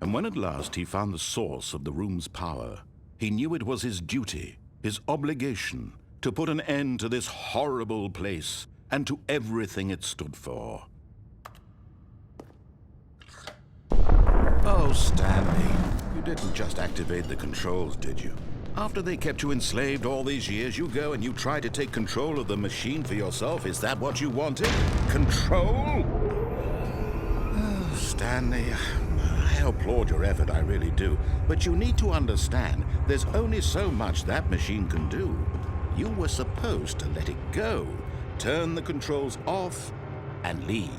And when at last he found the source of the room's power, he knew it was his duty, his obligation, to put an end to this horrible place and to everything it stood for. Oh, Stanley, you didn't just activate the controls, did you? After they kept you enslaved all these years, you go and you try to take control of the machine for yourself. Is that what you wanted? Control? Oh, Stanley, I applaud your effort, I really do. But you need to understand, there's only so much that machine can do. You were supposed to let it go, turn the controls off, and leave.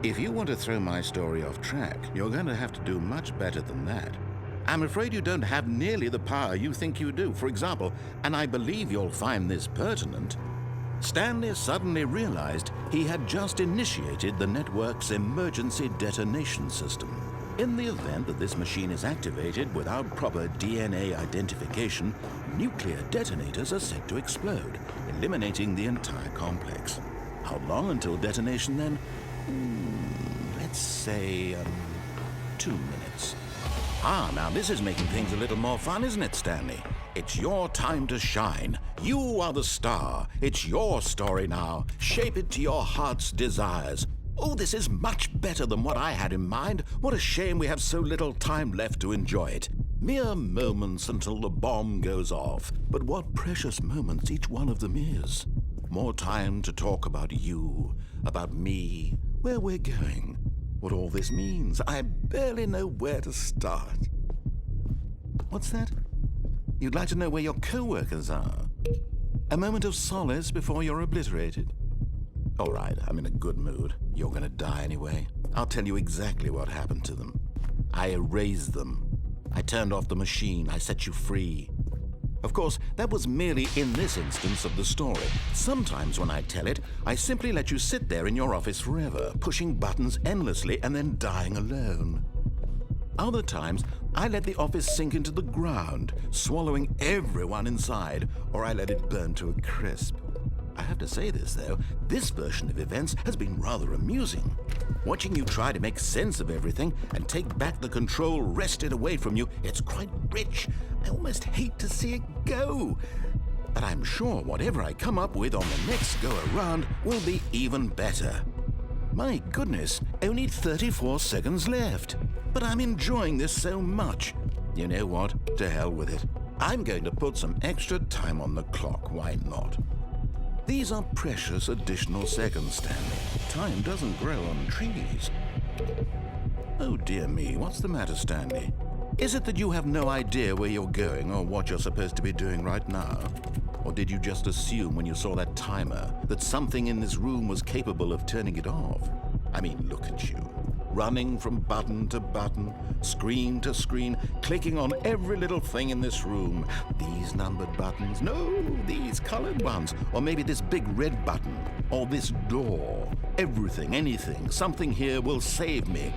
If you want to throw my story off track, you're going to have to do much better than that. I'm afraid you don't have nearly the power you think you do. For example, and I believe you'll find this pertinent, Stanley suddenly realized he had just initiated the network's emergency detonation system. In the event that this machine is activated without proper DNA identification, nuclear detonators are set to explode, eliminating the entire complex. How long until detonation then? Let's say 2 minutes. Now this is making things a little more fun, isn't it, Stanley? It's your time to shine. You are the star. It's your story now. Shape it to your heart's desires. Oh, this is much better than what I had in mind. What a shame we have so little time left to enjoy it. Mere moments until the bomb goes off. But what precious moments each one of them is. More time to talk about you, about me, where we're going, what all this means. I barely know where to start. What's that? You'd like to know where your co-workers are? A moment of solace before you're obliterated? All right, I'm in a good mood. You're gonna die anyway. I'll tell you exactly what happened to them. I erased them. I turned off the machine. I set you free. Of course, that was merely in this instance of the story. Sometimes when I tell it, I simply let you sit there in your office forever, pushing buttons endlessly and then dying alone. Other times, I let the office sink into the ground, swallowing everyone inside, or I let it burn to a crisp. I have to say this, though, this version of events has been rather amusing. Watching you try to make sense of everything and take back the control wrested away from you, it's quite rich. I almost hate to see it go. But I'm sure whatever I come up with on the next go-around will be even better. My goodness, only 34 seconds left. But I'm enjoying this so much. You know what? To hell with it. I'm going to put some extra time on the clock, why not? These are precious additional seconds, Stanley. Time doesn't grow on trees. Oh dear me, what's the matter, Stanley? Is it that you have no idea where you're going or what you're supposed to be doing right now? Or did you just assume when you saw that timer that something in this room was capable of turning it off? I mean, look at you. Running from button to button, screen to screen, clicking on every little thing in this room. These numbered buttons, no, these colored ones, or maybe this big red button, or this door. Everything, anything, something here will save me.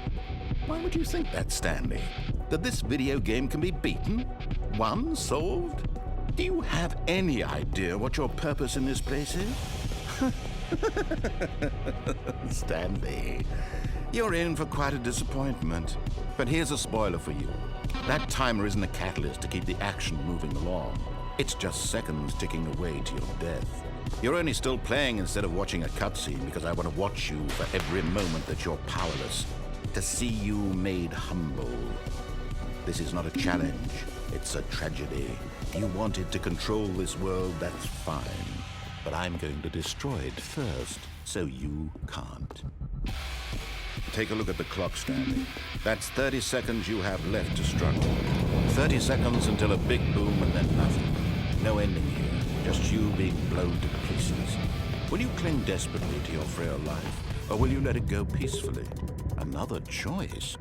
Why would you think that, Stanley? That this video game can be beaten? Won? Solved? Do you have any idea what your purpose in this place is? Stanley, you're in for quite a disappointment. But here's a spoiler for you. That timer isn't a catalyst to keep the action moving along. It's just seconds ticking away to your death. You're only still playing instead of watching a cutscene because I want to watch you for every moment that you're powerless, to see you made humble. This is not a challenge, it's a tragedy. You wanted to control this world, that's fine. But I'm going to destroy it first, so you can't. Take a look at the clock, Stanley. That's 30 seconds you have left to struggle. 30 seconds until a big boom and then nothing. No ending here, just you being blown to pieces. Will you cling desperately to your frail life, or will you let it go peacefully? Another choice.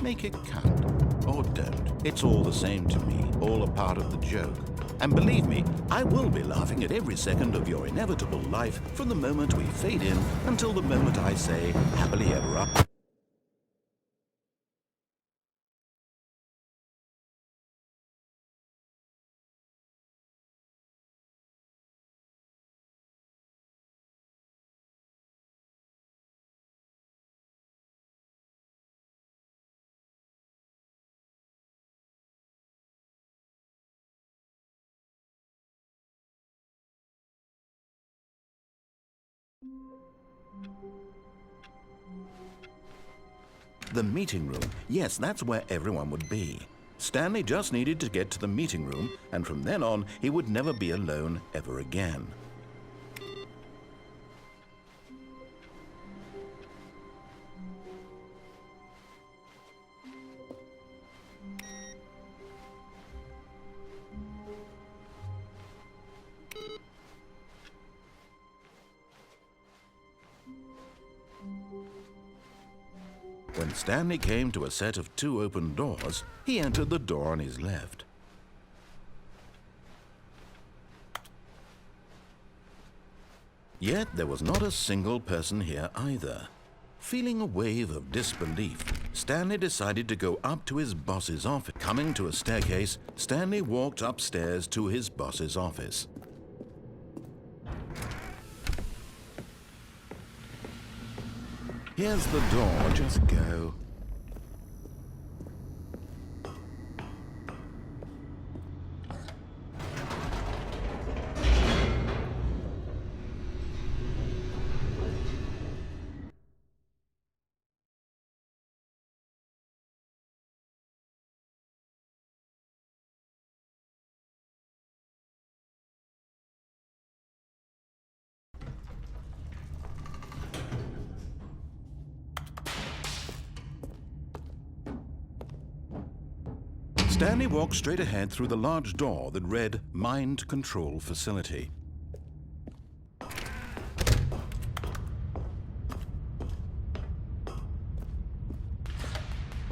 Make it count, or don't. It's all the same to me, all a part of the joke. And believe me, I will be laughing at every second of your inevitable life from the moment we fade in until the moment I say, happily ever after. The meeting room. Yes, that's where everyone would be. Stanley just needed to get to the meeting room, and from then on, he would never be alone ever again. When Stanley came to a set of 2 open doors, he entered the door on his left. Yet there was not a single person here either. Feeling a wave of disbelief, Stanley decided to go up to his boss's office. Coming to a staircase, Stanley walked upstairs to his boss's office. Here's the door, just go. Stanley walked straight ahead through the large door that read Mind Control Facility.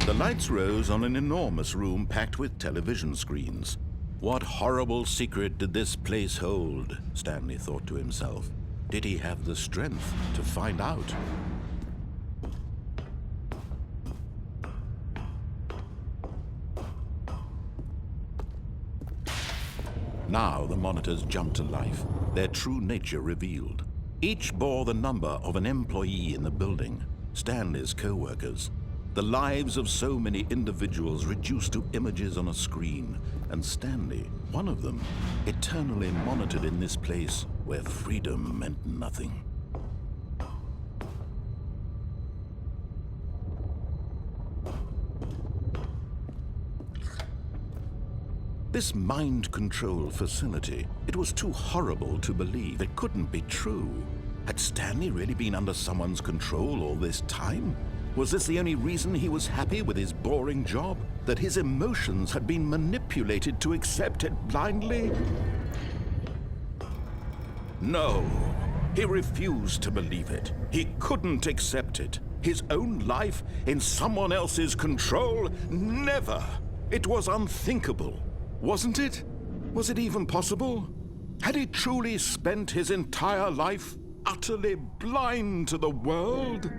The lights rose on an enormous room packed with television screens. What horrible secret did this place hold? Stanley thought to himself. Did he have the strength to find out? Now the monitors jumped to life, their true nature revealed. Each bore the number of an employee in the building, Stanley's co-workers. The lives of so many individuals reduced to images on a screen, and Stanley, one of them, eternally monitored in this place where freedom meant nothing. This mind control facility, it was too horrible to believe. It couldn't be true. Had Stanley really been under someone's control all this time? Was this the only reason he was happy with his boring job? That his emotions had been manipulated to accept it blindly? No, he refused to believe it. He couldn't accept it. His own life in someone else's control? Never! It was unthinkable. Wasn't it? Was it even possible? Had he truly spent his entire life utterly blind to the world?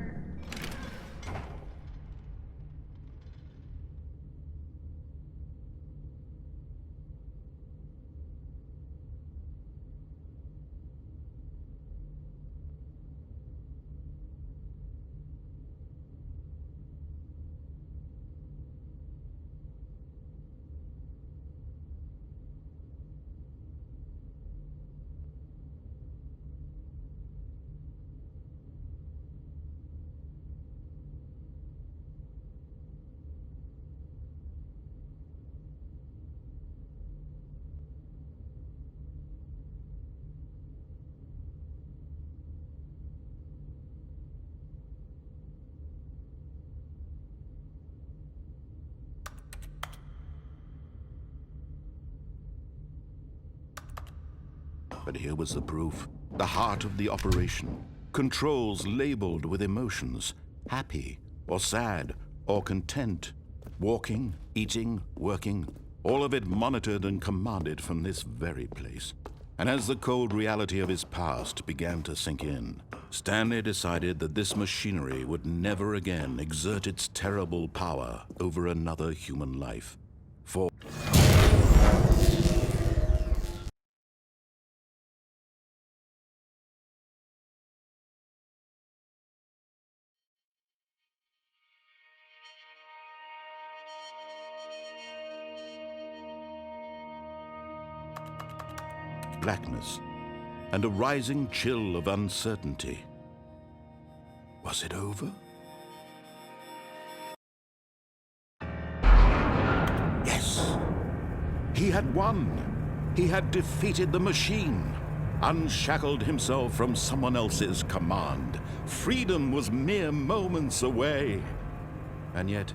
But here was the proof. The heart of the operation. Controls labeled with emotions. Happy, or sad, or content. Walking, eating, working. All of it monitored and commanded from this very place. And as the cold reality of his past began to sink in, Stanley decided that this machinery would never again exert its terrible power over another human life. For blackness and a rising chill of uncertainty. Was it over? Yes! He had won! He had defeated the machine, unshackled himself from someone else's command. Freedom was mere moments away. And yet,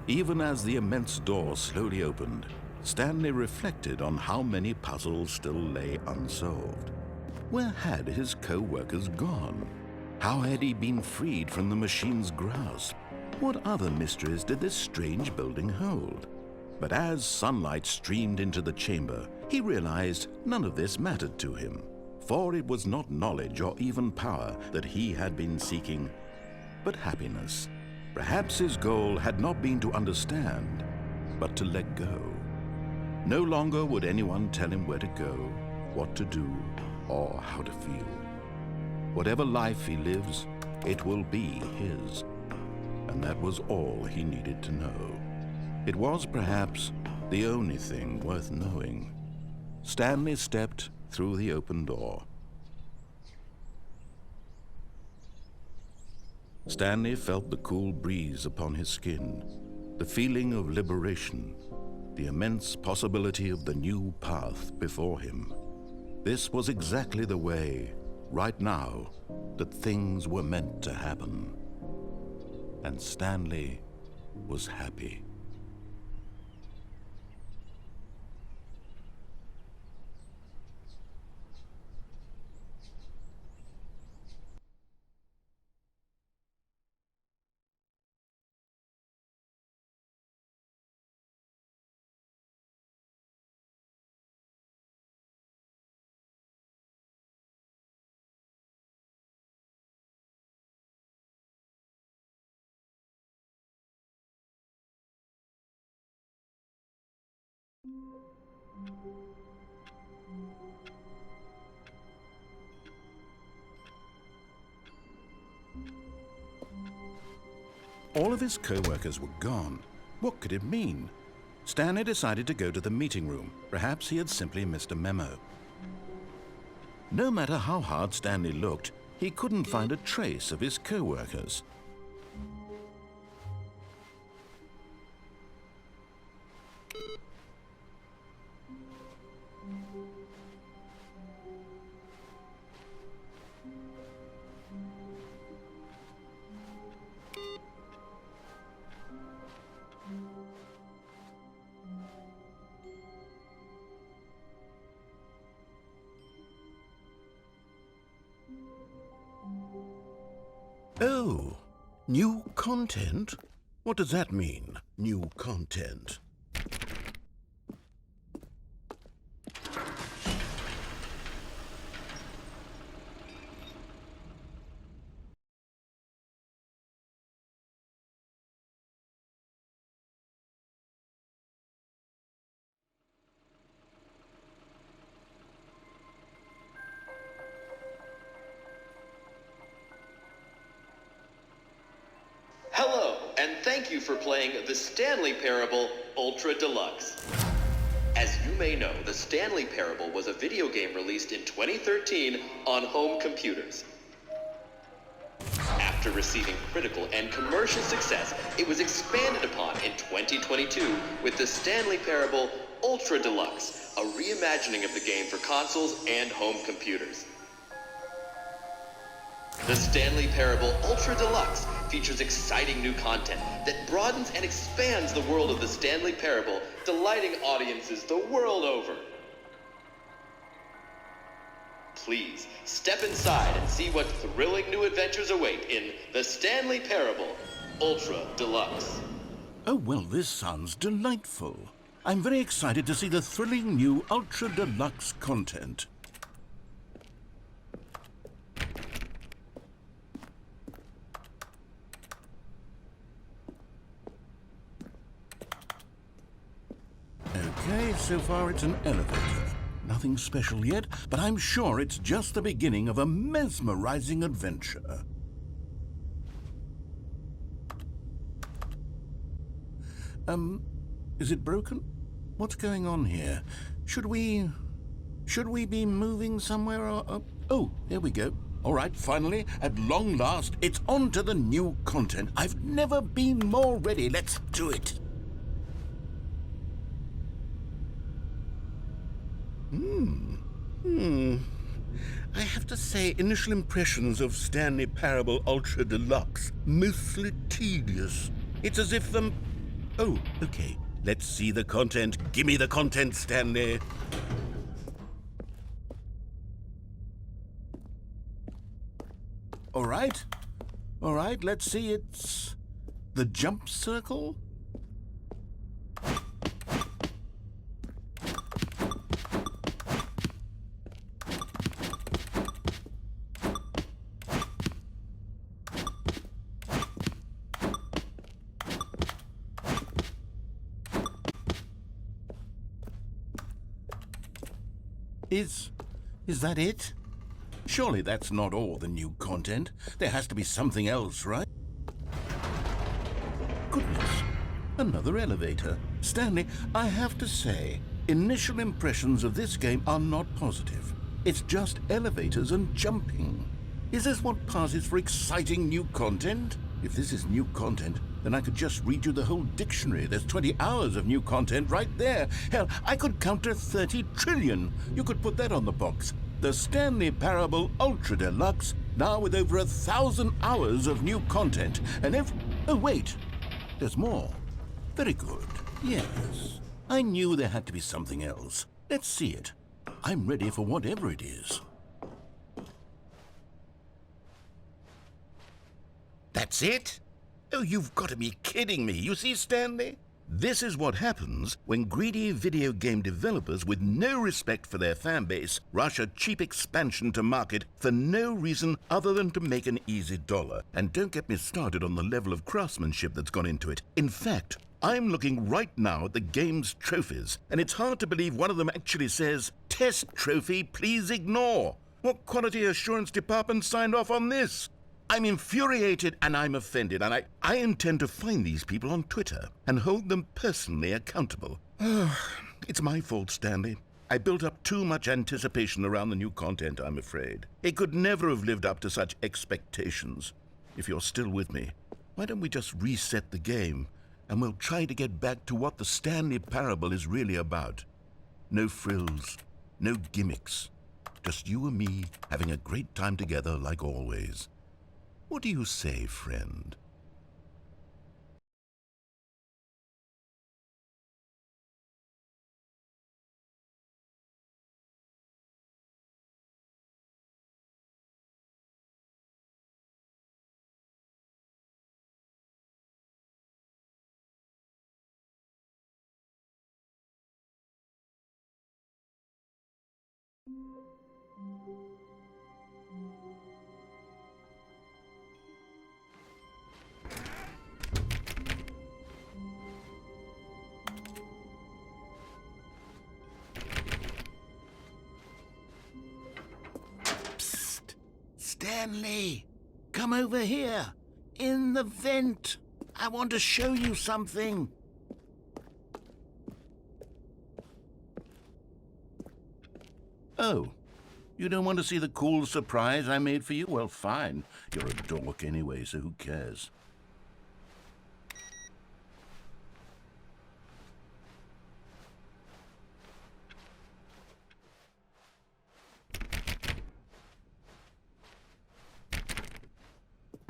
even as the immense door slowly opened, Stanley reflected on how many puzzles still lay unsolved. Where had his co-workers gone? How had he been freed from the machine's grasp? What other mysteries did this strange building hold? But as sunlight streamed into the chamber, he realized none of this mattered to him, for it was not knowledge or even power that he had been seeking, but happiness. Perhaps his goal had not been to understand, but to let go. No longer would anyone tell him where to go, what to do, or how to feel. Whatever life he lives, it will be his. And that was all he needed to know. It was perhaps the only thing worth knowing. Stanley stepped through the open door. Stanley felt the cool breeze upon his skin, the feeling of liberation, the immense possibility of the new path before him. This was exactly the way, right now, that things were meant to happen. And Stanley was happy. All of his co-workers were gone. What could it mean? Stanley decided to go to the meeting room. Perhaps he had simply missed a memo. No matter how hard Stanley looked, he couldn't find a trace of his co-workers. Oh, new content? What does that mean, new content? Hello, and thank you for playing the Stanley Parable Ultra Deluxe. As you may know, the Stanley Parable was a video game released in 2013 on home computers. After receiving critical and commercial success, it was expanded upon in 2022 with the Stanley Parable Ultra Deluxe, a reimagining of the game for consoles and home computers. The Stanley Parable Ultra Deluxe features exciting new content that broadens and expands the world of the Stanley Parable, delighting audiences the world over. Please, step inside and see what thrilling new adventures await in the Stanley Parable Ultra Deluxe. Oh, well, this sounds delightful. I'm very excited to see the thrilling new Ultra Deluxe content. Okay, so far it's an elevator. Nothing special yet, but I'm sure it's just the beginning of a mesmerizing adventure. Is it broken? What's going on here? Should we be moving somewhere or... Oh, there we go. All right, finally, at long last, it's on to the new content. I've never been more ready. Let's do it. I have to say, initial impressions of Stanley Parable Ultra Deluxe, mostly tedious. It's as if them... Oh, okay. Let's see the content. Give me the content, Stanley. All right, let's see. It's the jump circle. Is that it? Surely that's not all the new content. There has to be something else, right? Goodness, another elevator. Stanley, I have to say, initial impressions of this game are not positive. It's just elevators and jumping. Is this what passes for exciting new content? If this is new content, then I could just read you the whole dictionary. There's 20 hours of new content right there. Hell, I could count to 30 trillion. You could put that on the box. The Stanley Parable Ultra Deluxe, now with over 1,000 hours of new content. And oh, wait, there's more. Very good. Yes, I knew there had to be something else. Let's see it. I'm ready for whatever it is. That's it? Oh, you've got to be kidding me. You see, Stanley? This is what happens when greedy video game developers with no respect for their fan base rush a cheap expansion to market for no reason other than to make an easy dollar. And don't get me started on the level of craftsmanship that's gone into it. In fact, I'm looking right now at the game's trophies, and it's hard to believe one of them actually says, "Test trophy, please ignore." What quality assurance department signed off on this? I'm infuriated and I'm offended, and I intend to find these people on Twitter and hold them personally accountable. It's my fault, Stanley. I built up too much anticipation around the new content, I'm afraid. It could never have lived up to such expectations. If you're still with me, why don't we just reset the game and we'll try to get back to what the Stanley Parable is really about. No frills, no gimmicks. Just you and me having a great time together like always. What do you say, friend? Psst! Stanley! Come over here! In the vent! I want to show you something! Oh, you don't want to see the cool surprise I made for you? Well, fine. You're a dork anyway, so who cares?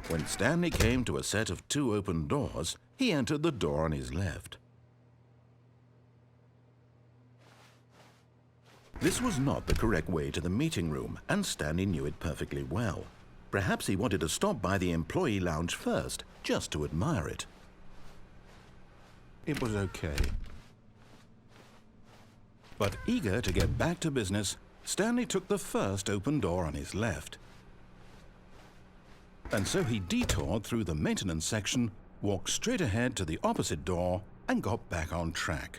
When Stanley came to a set of 2 open doors, he entered the door on his left. This was not the correct way to the meeting room, and Stanley knew it perfectly well. Perhaps he wanted to stop by the employee lounge first, just to admire it. It was okay. But eager to get back to business, Stanley took the first open door on his left. And so he detoured through the maintenance section, walked straight ahead to the opposite door, and got back on track.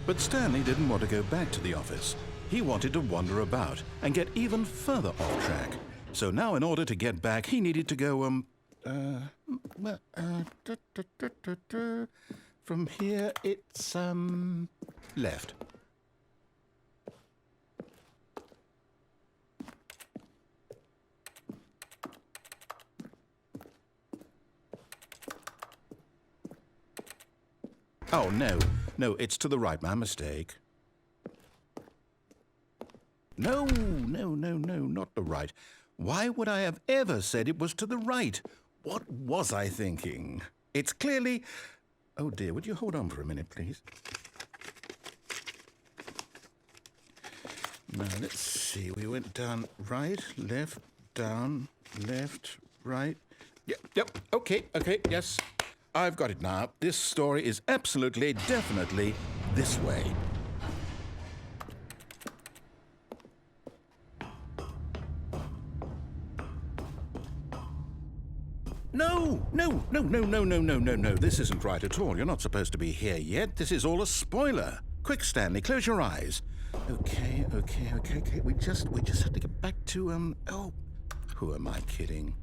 But Stanley didn't want to go back to the office. He wanted to wander about and get even further off track. So now in order to get back, he needed to go, from here it's, left. Oh, no. No, it's to the right. My mistake. No, not the right. Why would I have ever said it was to the right? What was I thinking? It's clearly... Oh, dear, would you hold on for a minute, please? Now, let's see. We went down right, left, down, left, right. Yep, okay, yes. I've got it now. This story is absolutely, definitely this way. No. This isn't right at all. You're not supposed to be here yet. This is all a spoiler. Quick, Stanley, close your eyes. Okay. We just have to get back to, oh, who am I kidding?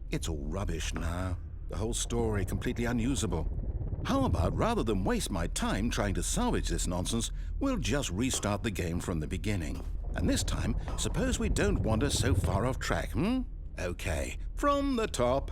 It's all rubbish now. The whole story completely unusable. How about, rather than waste my time trying to salvage this nonsense, we'll just restart the game from the beginning. And this time, suppose we don't wander so far off track, Okay, from the top.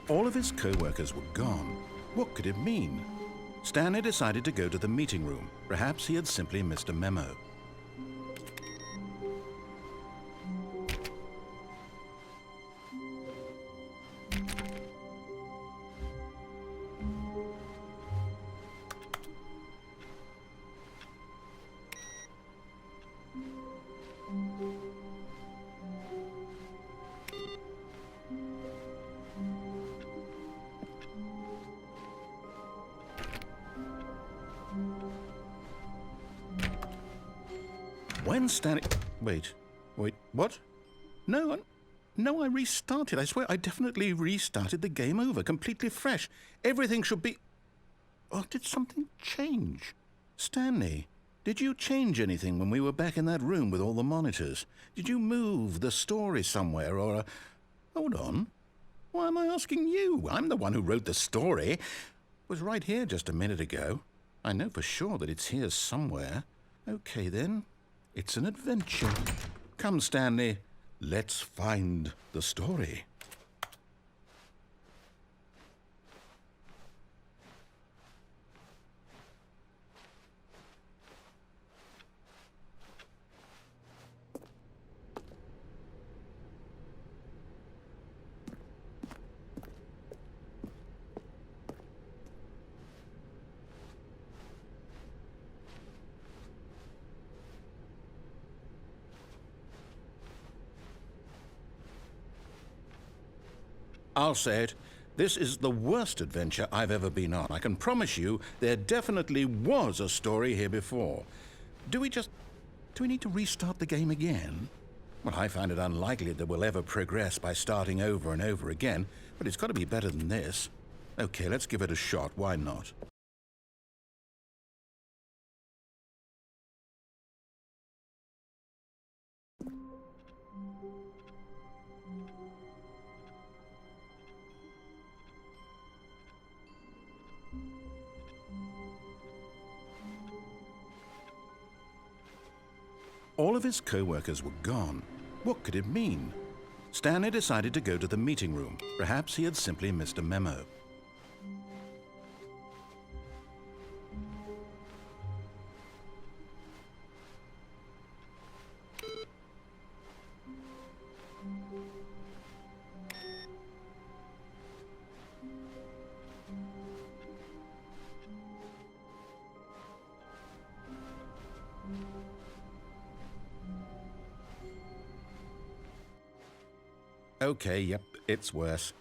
All of his co-workers were gone. What could it mean? Stanley decided to go to the meeting room. Perhaps he had simply missed a memo. When Stanley... Wait, what? No, I restarted. I swear I definitely restarted the game over, completely fresh. Everything should be... Oh, did something change? Stanley, did you change anything when we were back in that room with all the monitors? Did you move the story somewhere or... Hold on. Why am I asking you? I'm the one who wrote the story. It was right here just a minute ago. I know for sure that it's here somewhere. Okay, then. It's an adventure. Come, Stanley. Let's find the story. I'll say it. This is the worst adventure I've ever been on. I can promise you there definitely was a story here before. Do we need to restart the game again? Well, I find it unlikely that we'll ever progress by starting over and over again, but it's got to be better than this. Okay, let's give it a shot. Why not? All of his co-workers were gone. What could it mean? Stanley decided to go to the meeting room. Perhaps he had simply missed a memo. Okay, yep, it's worse.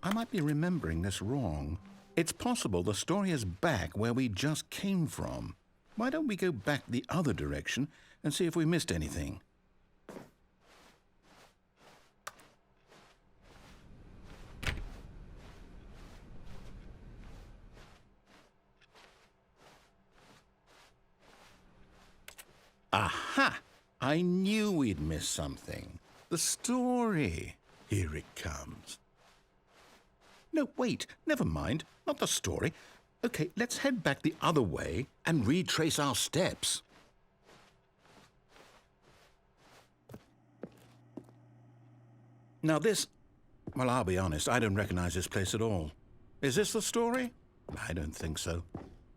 I might be remembering this wrong. It's possible the story is back where we just came from. Why don't we go back the other direction and see if we missed anything? Aha! I knew we'd missed something. The story. Here it comes. No, wait, never mind. Not the story. Okay, let's head back the other way and retrace our steps. Now this... Well, I'll be honest, I don't recognize this place at all. Is this the story? I don't think so.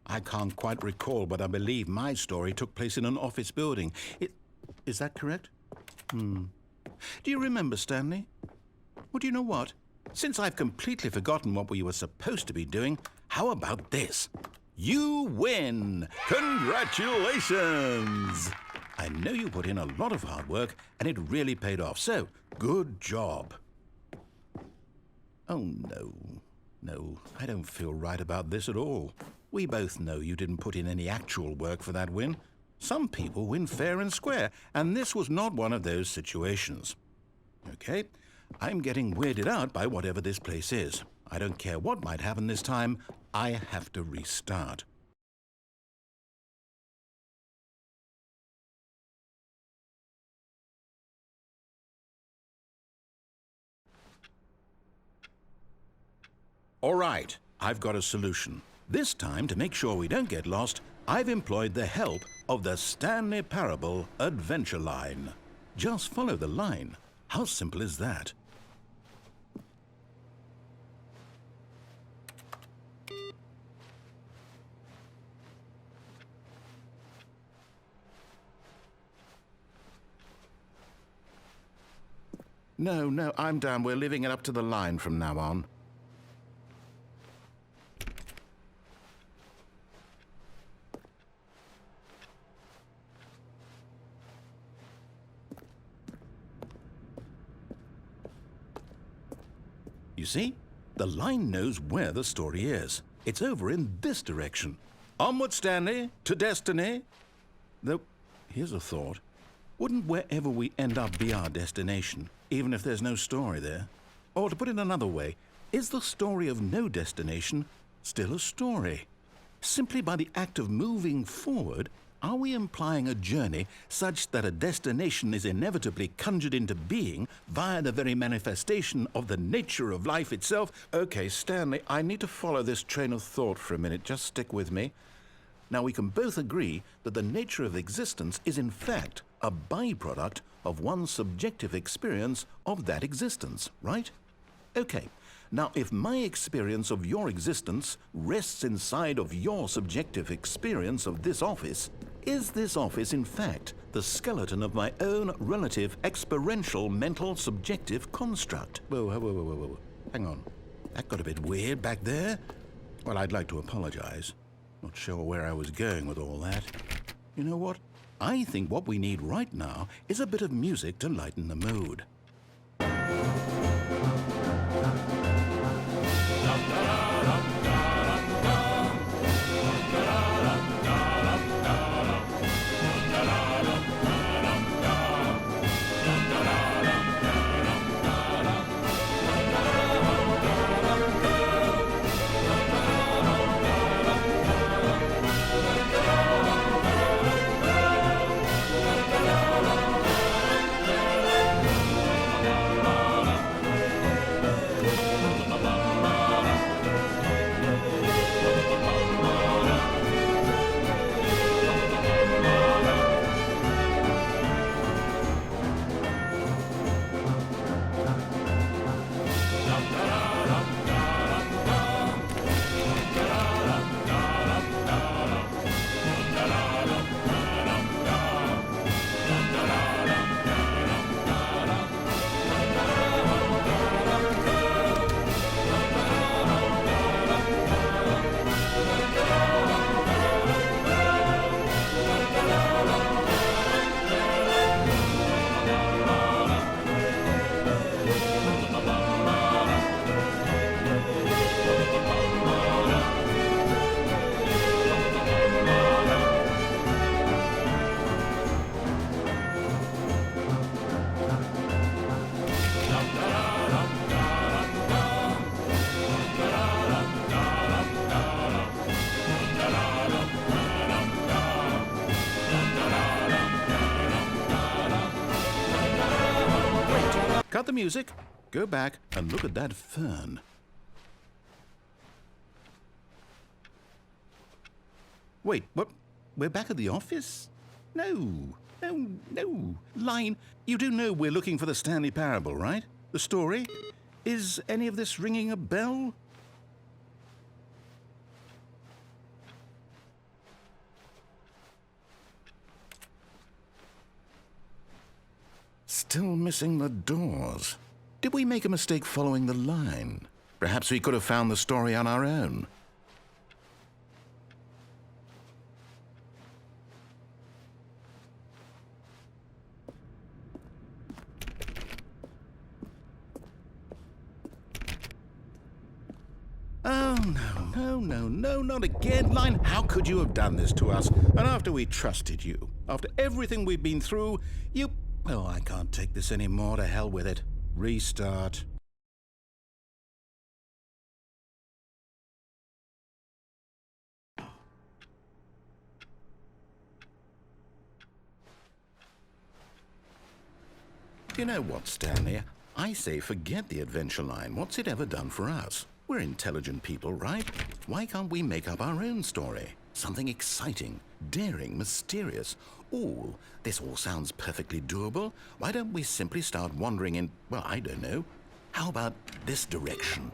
I can't quite recall, but I believe my story took place in an office building. Is that correct? Do you remember, Stanley? Well, do you know what? Since I've completely forgotten what we were supposed to be doing, how about this? You win! Congratulations! I know you put in a lot of hard work, and it really paid off, so good job. Oh, no. No, I don't feel right about this at all. We both know you didn't put in any actual work for that win. Some people win fair and square, and this was not one of those situations. Okay, I'm getting weirded out by whatever this place is. I don't care what might happen this time. I have to restart. All right, I've got a solution. This time, to make sure we don't get lost, I've employed the help of the Stanley Parable adventure line. Just follow the line. How simple is that? No, I'm down. We're living it up to the line from now on. You see? The line knows where the story is. It's over in this direction. Onward, Stanley, to destiny. Though, here's a thought. Wouldn't wherever we end up be our destination, even if there's no story there? Or to put it another way, is the story of no destination still a story? Simply by the act of moving forward, are we implying a journey such that a destination is inevitably conjured into being via the very manifestation of the nature of life itself? Okay, Stanley, I need to follow this train of thought for a minute. Just stick with me. Now, we can both agree that the nature of existence is in fact a byproduct of one's subjective experience of that existence, right? Okay. Now, if my experience of your existence rests inside of your subjective experience of this office, is this office, in fact, the skeleton of my own relative experiential mental subjective construct? Whoa. Hang on. That got a bit weird back there. Well, I'd like to apologize. Not sure where I was going with all that. You know what? I think what we need right now is a bit of music to lighten the mood. Cut the music, go back and look at that fern. Wait, what? We're back at the office? No. Line, you do know we're looking for the Stanley Parable, right? The story? Is any of this ringing a bell? Still missing the doors. Did we make a mistake following the line? Perhaps we could have found the story on our own. Oh, no, not again. Line, how could you have done this to us? And after we trusted you, after everything we've been through, you... Oh, I can't take this anymore. To hell with it. Restart. You know what, Stanley? I say forget the adventure line. What's it ever done for us? We're intelligent people, right? Why can't we make up our own story? Something exciting, daring, mysterious. Ooh, this all sounds perfectly doable. Why don't we simply start wandering in, well, I don't know. How about this direction?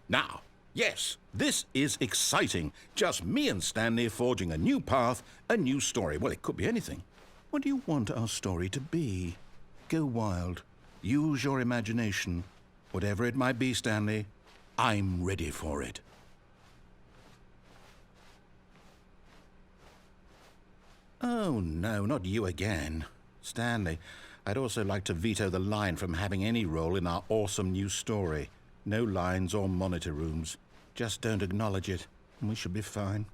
Now, Yes, this is exciting. Just me and Stanley forging a new path, a new story. Well, it could be anything. What do you want our story to be? Go wild. Use your imagination. Whatever it might be, Stanley, I'm ready for it. Oh, no, not you again. Stanley, I'd also like to veto the line from having any role in our awesome new story. No lines or monitor rooms. Just don't acknowledge it, and we should be fine.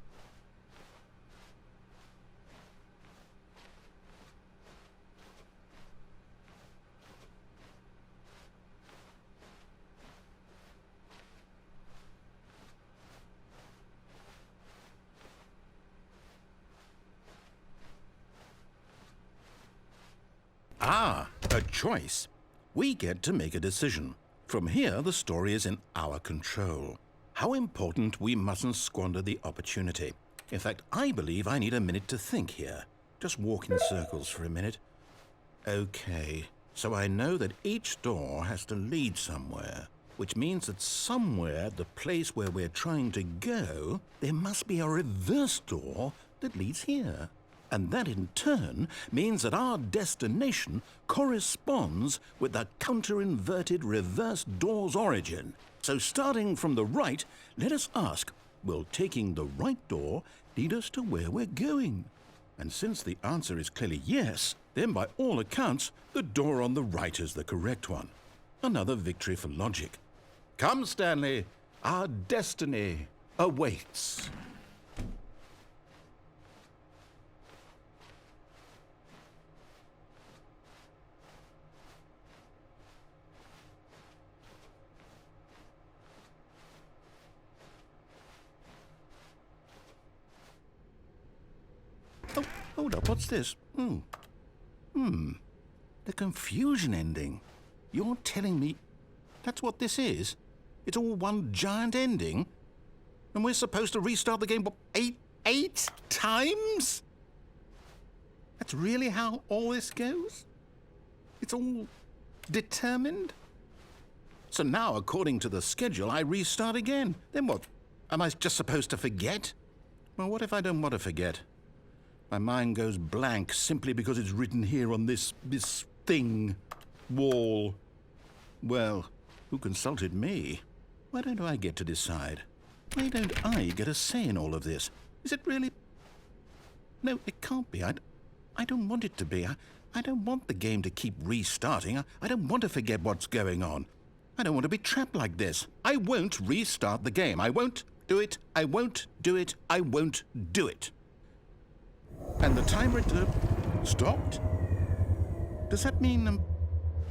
Ah, a choice. We get to make a decision. From here, the story is in our control. How important we mustn't squander the opportunity. In fact, I believe I need a minute to think here. Just walk in circles for a minute. Okay, so I know that each door has to lead somewhere, which means that somewhere, the place where we're trying to go, there must be a reverse door that leads here. And that in turn means that our destination corresponds with the counter-inverted reverse door's origin. So starting from the right, let us ask, will taking the right door lead us to where we're going? And since the answer is clearly yes, then by all accounts, the door on the right is the correct one. Another victory for logic. Come, Stanley, our destiny awaits. Oh, hold up, what's this? The confusion ending. You're telling me that's what this is? It's all one giant ending? And we're supposed to restart the game, what, eight times? That's really how all this goes? It's all determined? So now, according to the schedule, I restart again. Then what? Am I just supposed to forget? Well, what if I don't want to forget? My mind goes blank simply because it's written here on this thing, wall. Well, who consulted me? Why don't I get to decide? Why don't I get a say in all of this? Is it really? No, it can't be. I don't want it to be. I don't want the game to keep restarting. I don't want to forget what's going on. I don't want to be trapped like this. I won't restart the game. I won't do it. I won't do it. I won't do it. And the timer stopped? Does that mean,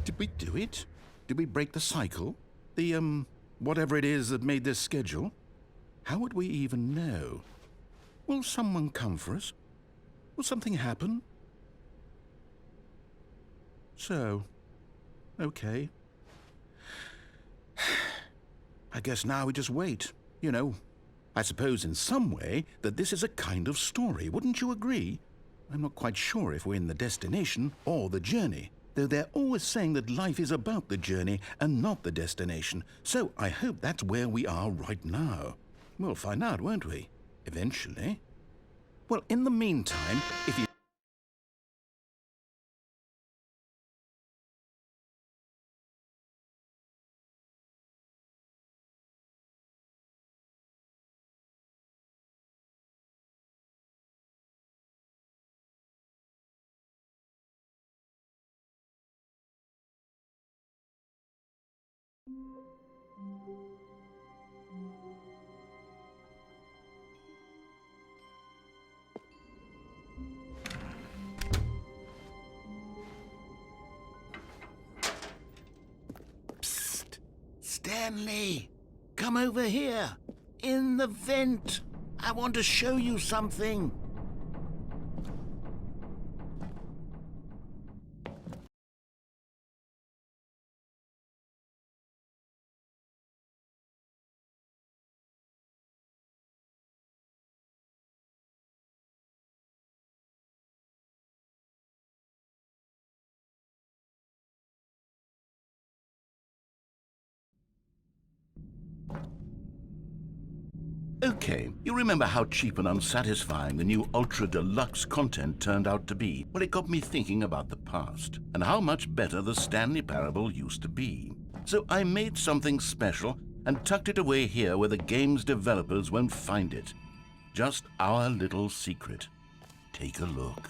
did we do it? Did we break the cycle? The, whatever it is that made this schedule? How would we even know? Will someone come for us? Will something happen? So, okay. I guess now we just wait, you know. I suppose in some way that this is a kind of story, wouldn't you agree? I'm not quite sure if we're in the destination or the journey, though they're always saying that life is about the journey and not the destination, so I hope that's where we are right now. We'll find out, won't we? Eventually. Well, in the meantime, if you... Psst! Stanley! Come over here! In the vent! I want to show you something! Okay, you remember how cheap and unsatisfying the new Ultra Deluxe content turned out to be? Well, it got me thinking about the past and how much better the Stanley Parable used to be. So I made something special and tucked it away here where the game's developers won't find it. Just our little secret. Take a look.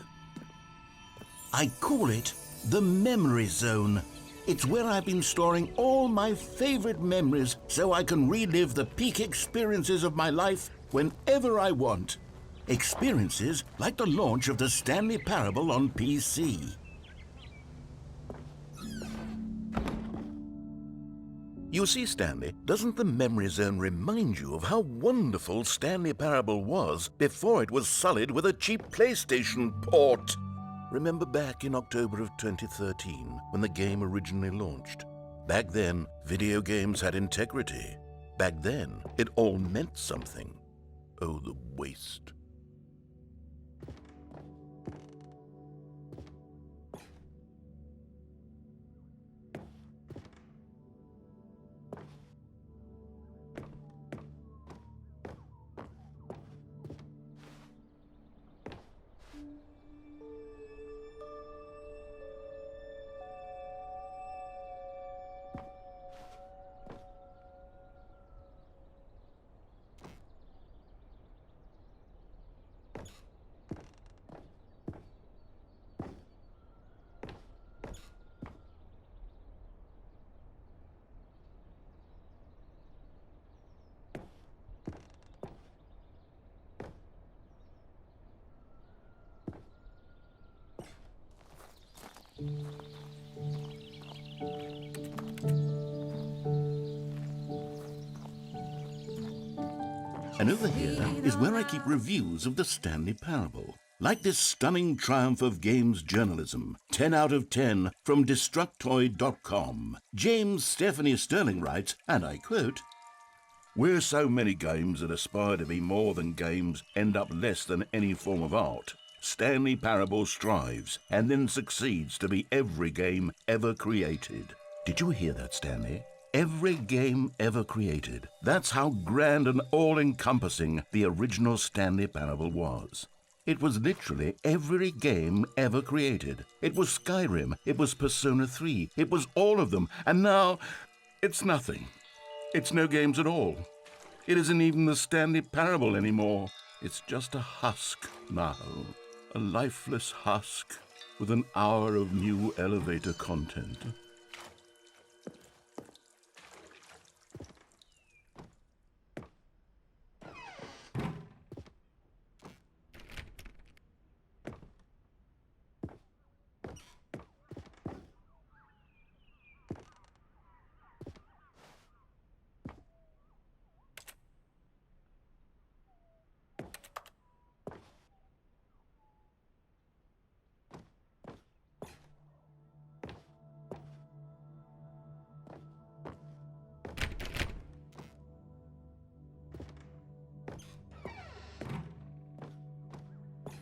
I call it the Memory Zone. It's where I've been storing all my favorite memories so I can relive the peak experiences of my life whenever I want. Experiences like the launch of the Stanley Parable on PC. You see, Stanley, doesn't the Memory Zone remind you of how wonderful Stanley Parable was before it was sullied with a cheap PlayStation port? Remember back in October of 2013, when the game originally launched? Back then, video games had integrity. Back then, it all meant something. Oh, the waste. And over here is where I keep reviews of the Stanley Parable. Like this stunning triumph of games journalism, 10 out of 10 from Destructoid.com. James Stephanie Sterling writes, and I quote, "Where so many games that aspire to be more than games end up less than any form of art, Stanley Parable strives and then succeeds to be every game ever created." Did you hear that, Stanley? Every game ever created. That's how grand and all-encompassing the original Stanley Parable was. It was literally every game ever created. It was Skyrim, it was Persona 3, it was all of them, and now it's nothing. It's no games at all. It isn't even the Stanley Parable anymore. It's just a husk now. A lifeless husk with an hour of new elevator content.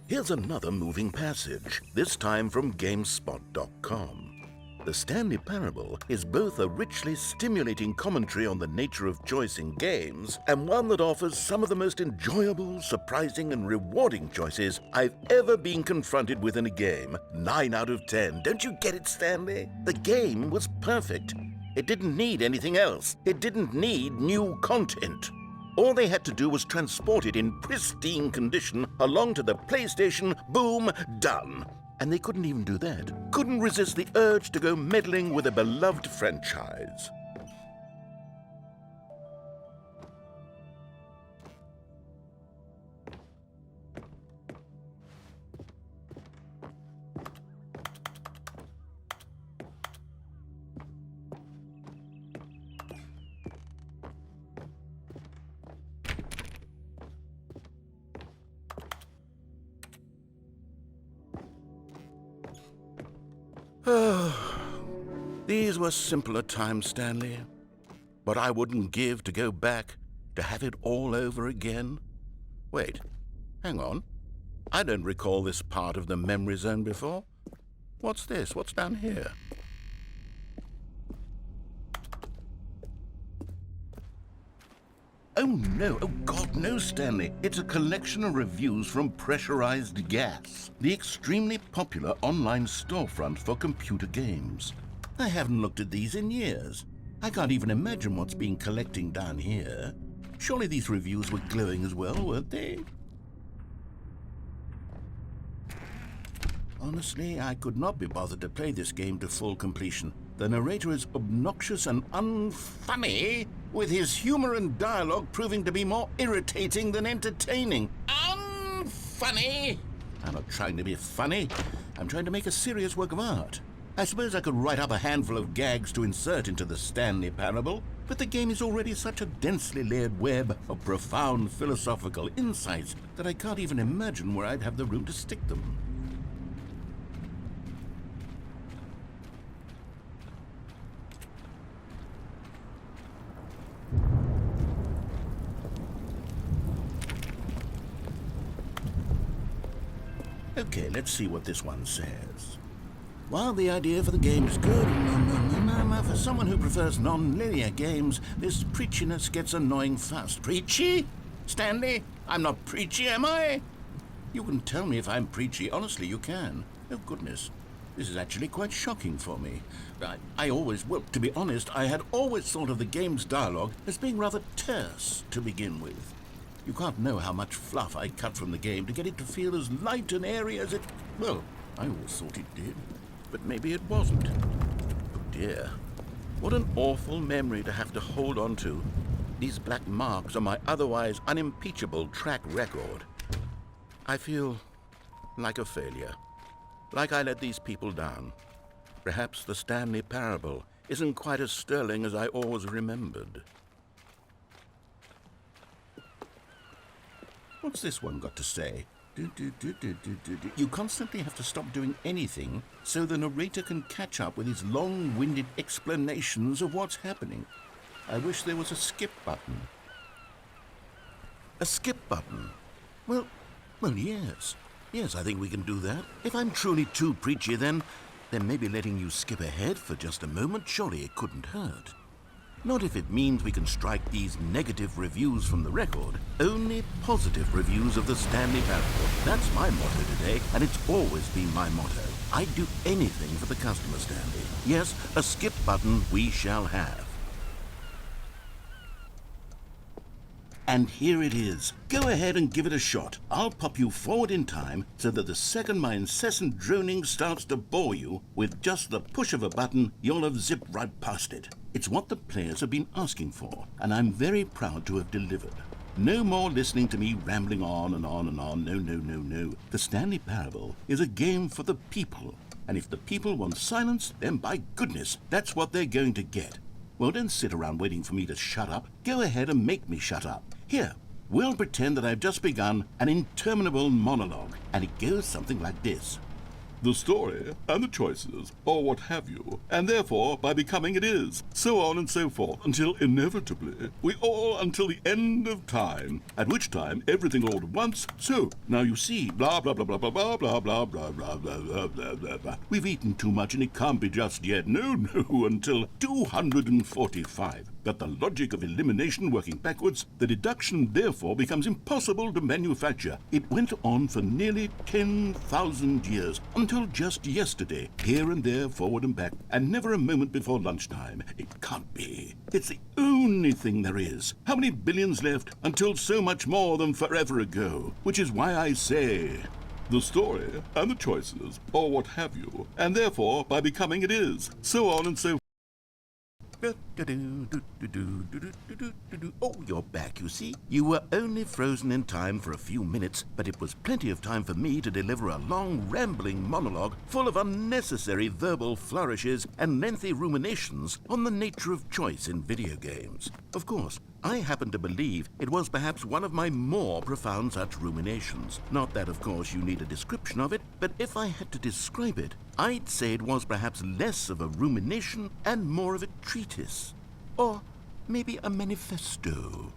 Here's another moving passage, this time from GameSpot.com. The Stanley Parable is both a richly stimulating commentary on the nature of choice in games and one that offers some of the most enjoyable, surprising, and rewarding choices I've ever been confronted with in a game. 9 out of 10. Don't you get it, Stanley? The game was perfect. It didn't need anything else. It didn't need new content. All they had to do was transport it in pristine condition along to the PlayStation, boom, done. And they couldn't even do that. Couldn't resist the urge to go meddling with a beloved franchise. These were simpler times, Stanley. But I wouldn't give to go back to have it all over again. Wait, hang on. I don't recall this part of the memory zone before. What's this? What's down here? Oh no, oh God, no, Stanley. It's a collection of reviews from Pressurized Gas, the extremely popular online storefront for computer games. I haven't looked at these in years. I can't even imagine what's been collecting down here. Surely these reviews were glowing as well, weren't they? Honestly, I could not be bothered to play this game to full completion. The narrator is obnoxious and unfunny, with his humor and dialogue proving to be more irritating than entertaining. Unfunny! I'm not trying to be funny. I'm trying to make a serious work of art. I suppose I could write up a handful of gags to insert into the Stanley Parable, but the game is already such a densely layered web of profound philosophical insights that I can't even imagine where I'd have the room to stick them. Okay, let's see what this one says. While the idea for the game is good, for someone who prefers non-linear games, this preachiness gets annoying fast. Preachy? Stanley? I'm not preachy, am I? You can tell me if I'm preachy. Honestly, you can. Oh, goodness. This is actually quite shocking for me. Well, to be honest, I had always thought of the game's dialogue as being rather terse to begin with. You can't know how much fluff I cut from the game to get it to feel as light and airy as it... Well, I always thought it did, but maybe it wasn't. Oh dear, what an awful memory to have to hold on to. These black marks on my otherwise unimpeachable track record. I feel like a failure, like I let these people down. Perhaps the Stanley Parable isn't quite as sterling as I always remembered. What's this one got to say? You constantly have to stop doing anything so the narrator can catch up with his long-winded explanations of what's happening. I wish there was a skip button. A skip button? Well, yes. Yes, I think we can do that. If I'm truly too preachy, then maybe letting you skip ahead for just a moment, surely it couldn't hurt. Not if it means we can strike these negative reviews from the record. Only positive reviews of the Stanley Parable. That's my motto today, and it's always been my motto. I'd do anything for the customer, Stanley. Yes, a skip button we shall have. And here it is. Go ahead and give it a shot. I'll pop you forward in time so that the second my incessant droning starts to bore you, with just the push of a button, you'll have zipped right past it. It's what the players have been asking for, and I'm very proud to have delivered. No more listening to me rambling on and on and on. No. The Stanley Parable is a game for the people, and if the people want silence, then by goodness, that's what they're going to get. Well, don't sit around waiting for me to shut up. Go ahead and make me shut up. Here, we'll pretend that I've just begun an interminable monologue, and it goes something like this. The story and the choices, or what have you, and therefore by becoming it is, so on and so forth, until inevitably we all until the end of time, at which time everything all at once, so, now you see, blah blah blah blah blah blah blah blah blah blah blah blah blah blah blah. We've eaten too much and it can't be just yet, no, until 245. But the logic of elimination working backwards, the deduction therefore becomes impossible to manufacture. It went on for nearly 10,000 years, until just yesterday, here and there, forward and back, and never a moment before lunchtime. It can't be. It's the only thing there is. How many billions left until so much more than forever ago? Which is why I say... the story and the choices, or what have you, and therefore by becoming it is, so on and so forth. Oh, you're back, you see. You were only frozen in time for a few minutes, but it was plenty of time for me to deliver a long, rambling monologue full of unnecessary verbal flourishes and lengthy ruminations on the nature of choice in video games. Of course, I happen to believe it was perhaps one of my more profound such ruminations. Not that, of course, you need a description of it, but if I had to describe it, I'd say it was perhaps less of a rumination and more of a treatise. Or maybe a manifesto.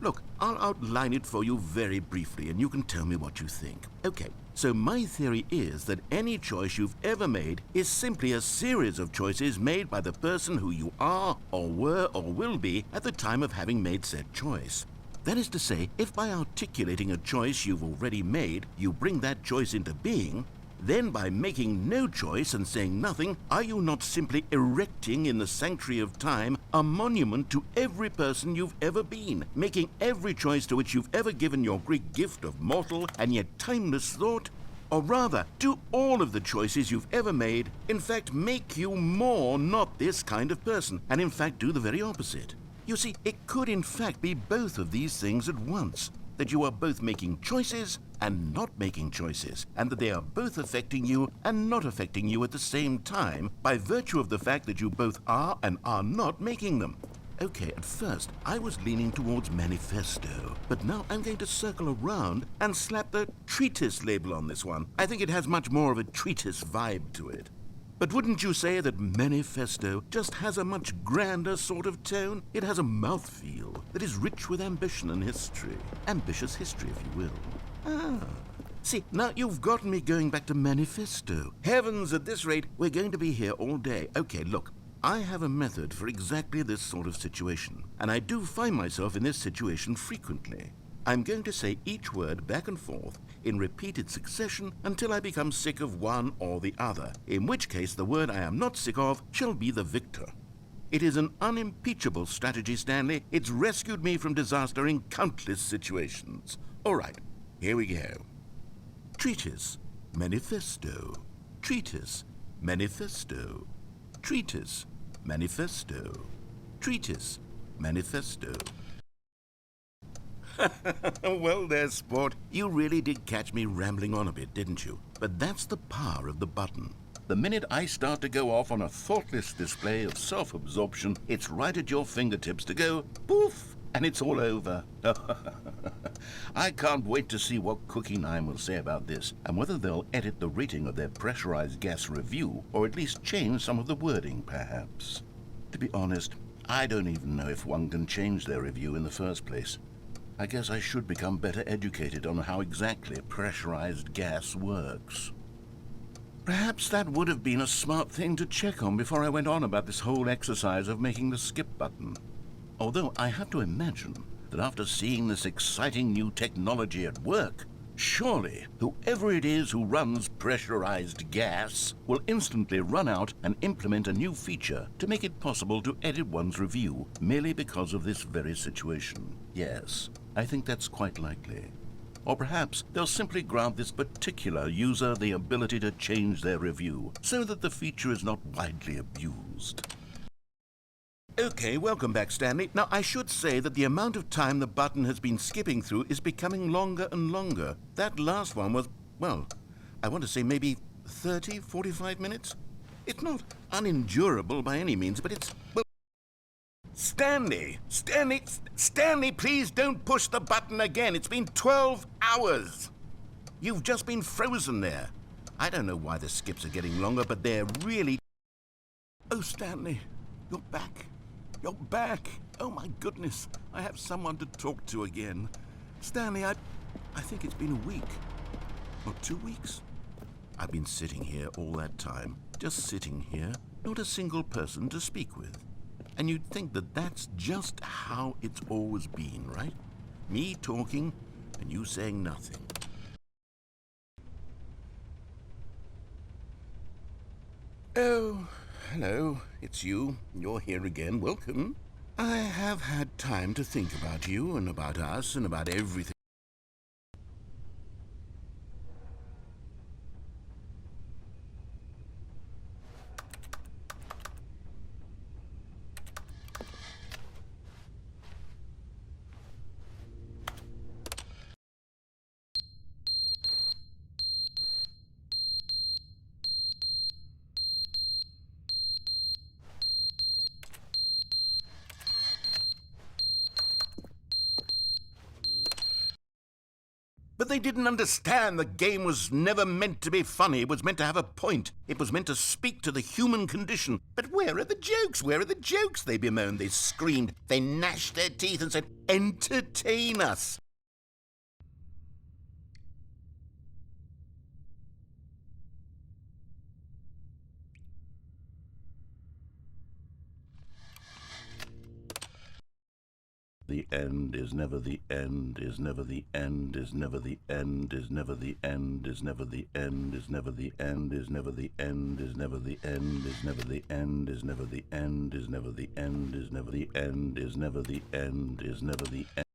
Look, I'll outline it for you very briefly, and you can tell me what you think. Okay, so my theory is that any choice you've ever made is simply a series of choices made by the person who you are, or were, or will be at the time of having made said choice. That is to say, if by articulating a choice you've already made, you bring that choice into being, then by making no choice and saying nothing, are you not simply erecting in the sanctuary of time a monument to every person you've ever been, making every choice to which you've ever given your Greek gift of mortal and yet timeless thought? Or rather, do all of the choices you've ever made, in fact, make you more not this kind of person, and in fact do the very opposite? You see, it could in fact be both of these things at once, that you are both making choices and not making choices, and that they are both affecting you and not affecting you at the same time by virtue of the fact that you both are and are not making them. Okay, at first I was leaning towards manifesto, but now I'm going to circle around and slap the treatise label on this one. I think it has much more of a treatise vibe to it. But wouldn't you say that manifesto just has a much grander sort of tone? It has a mouthfeel that is rich with ambition and history. Ambitious history, if you will. See, now you've gotten me going back to manifesto. Heavens, at this rate, we're going to be here all day. Okay, look, I have a method for exactly this sort of situation, and I do find myself in this situation frequently. I'm going to say each word back and forth in repeated succession until I become sick of one or the other, in which case the word I am not sick of shall be the victor. It is an unimpeachable strategy, Stanley. It's rescued me from disaster in countless situations. All right, here we go. Treatise, manifesto. Treatise, manifesto. Treatise, manifesto. Treatise, manifesto. Well there, sport. You really did catch me rambling on a bit, didn't you? But that's the power of the button. The minute I start to go off on a thoughtless display of self-absorption, it's right at your fingertips to go poof, and it's all over. I can't wait to see what Cookie 9 will say about this, and whether they'll edit the rating of their pressurized gas review, or at least change some of the wording, perhaps. To be honest, I don't even know if one can change their review in the first place. I guess I should become better educated on how exactly pressurized gas works. Perhaps that would have been a smart thing to check on before I went on about this whole exercise of making the skip button. Although I have to imagine that after seeing this exciting new technology at work, surely whoever it is who runs pressurized gas will instantly run out and implement a new feature to make it possible to edit one's review merely because of this very situation. Yes, I think that's quite likely. Or perhaps they'll simply grant this particular user the ability to change their review so that the feature is not widely abused. Okay, welcome back, Stanley. Now, I should say that the amount of time the button has been skipping through is becoming longer and longer. That last one was, well, I want to say maybe 30, 45 minutes? It's not unendurable by any means, but it's, well... Stanley, please don't push the button again. It's been 12 hours. You've just been frozen there. I don't know why the skips are getting longer, but they're really... Oh, Stanley, you're back. You're back. Oh, my goodness. I have someone to talk to again. Stanley, I think it's been a week. Or 2 weeks. I've been sitting here all that time. Just sitting here. Not a single person to speak with. And you'd think that that's just how it's always been, right? Me talking and you saying nothing. Oh, hello. It's you. You're here again. Welcome. I have had time to think about you and about us and about everything. But they didn't understand the game was never meant to be funny. It was meant to have a point. It was meant to speak to the human condition. But where are the jokes? Where are the jokes? They bemoaned, they screamed, they gnashed their teeth and said, entertain us. the end, is never the end, is never the end, is never the end, is never the end, is never the end, is never the end, is never the end, is never the end, is never the end, is never the end, is never the end, is never the end, is never the end, is never the end.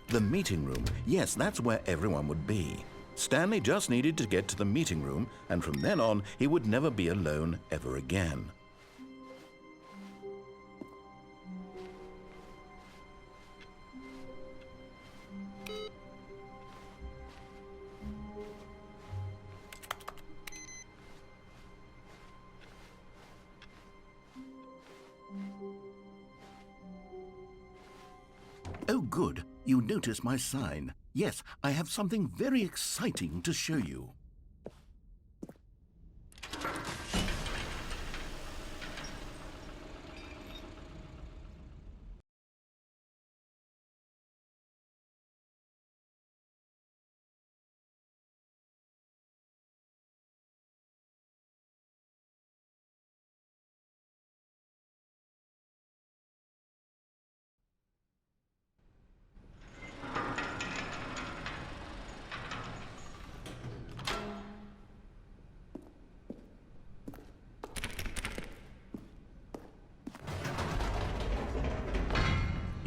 The meeting room. Yes, that's where everyone would be. Stanley just needed to get to the meeting room, and from then on, he would never be alone ever again. Oh, good. You notice my sign. Yes, I have something very exciting to show you.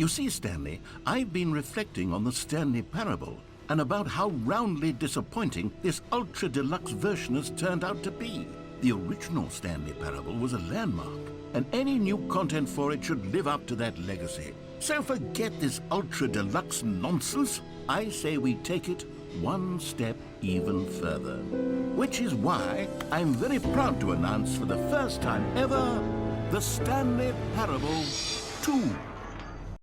You see, Stanley, I've been reflecting on the Stanley Parable and about how roundly disappointing this ultra-deluxe version has turned out to be. The original Stanley Parable was a landmark, and any new content for it should live up to that legacy. So forget this ultra-deluxe nonsense. I say we take it one step even further. Which is why I'm very proud to announce for the first time ever, the Stanley Parable 2.